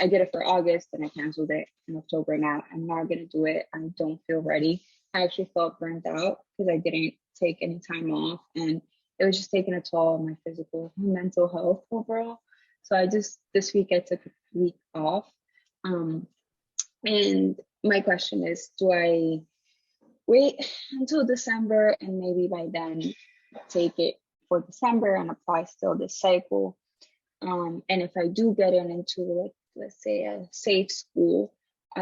I did it for August and I canceled it in October. Now I'm not gonna do it. I don't feel ready. I actually felt burnt out because I didn't take any time off, and it was just taking a toll on my physical and mental health overall. So I just this week I took a week off. Um, and my question is, do I wait until December and maybe by then take it for December and apply still this cycle? And if I do get in into, like, let's say a safe school,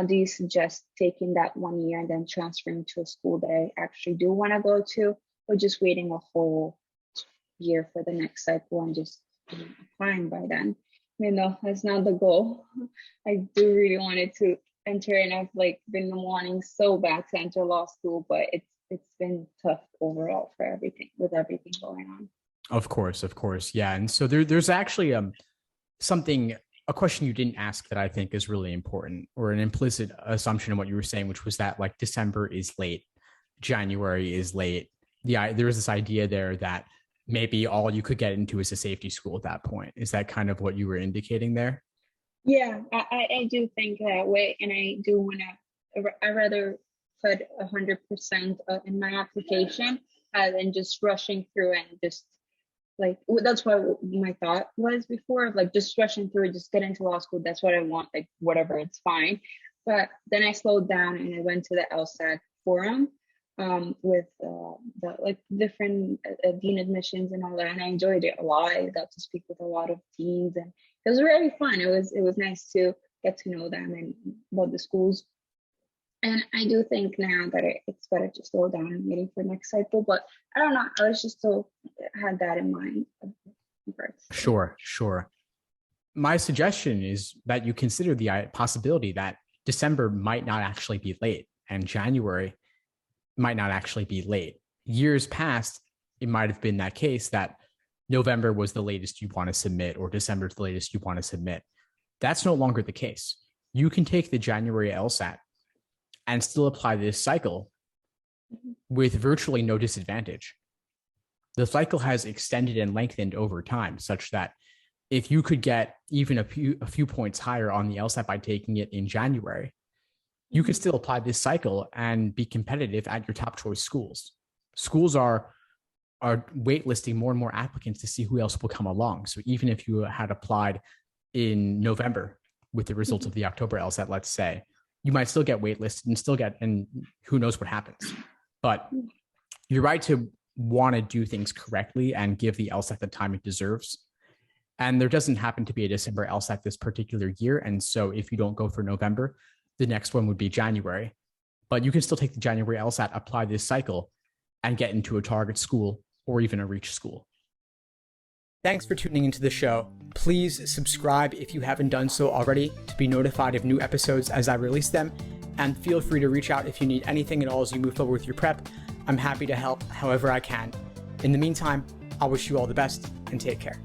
do you suggest taking that 1 year and then transferring to a school that I actually do want to go to, or just waiting a whole year for the next cycle and just applying by then? That's not the goal. I do really wanted to enter, and I've like been wanting so bad to enter law school, but it's been tough overall for everything with everything going on. Of course. Yeah. And so there's actually something, a question you didn't ask that I think is really important, or an implicit assumption in what you were saying, which was that like December is late, January is late. Yeah, there was this idea there that maybe all you could get into is a safety school at that point. Is that kind of what you were indicating there? Yeah, I do think that way, and I do want to. I rather put 100% in my application than just rushing through and just like that's what my thought was before, like just rushing through, just get into law school. That's what I want, like whatever, it's fine. But then I slowed down and I went to the LSAT forum with the like different dean admissions and all that, and I enjoyed it a lot. I got to speak with a lot of deans, and it was really fun. It was nice to get to know them and about the schools. And I do think now that it's better to slow down and waiting for next cycle. But I don't know. I was just still had that in mind first. Sure. My suggestion is that you consider the possibility that December might not actually be late and January might not actually be late. Years past, it might have been that case that November was the latest you want to submit or December is the latest you want to submit. That's no longer the case. You can take the January LSAT and still apply this cycle with virtually no disadvantage. The cycle has extended and lengthened over time, such that if you could get even a few points higher on the LSAT by taking it in January, you could still apply this cycle and be competitive at your top choice schools. Schools are waitlisting more and more applicants to see who else will come along. So even if you had applied in November with the results of the October LSAT, let's say, you might still get waitlisted and who knows what happens. But you're right to want to do things correctly and give the LSAT the time it deserves. And there doesn't happen to be a December LSAT this particular year. And so if you don't go for November, the next one would be January. But you can still take the January LSAT, apply this cycle, and get into a target school or even a reach school. Thanks for tuning into the show. Please subscribe if you haven't done so already to be notified of new episodes as I release them. And feel free to reach out if you need anything at all as you move forward with your prep. I'm happy to help however I can. In the meantime, I'll wish you all the best and take care.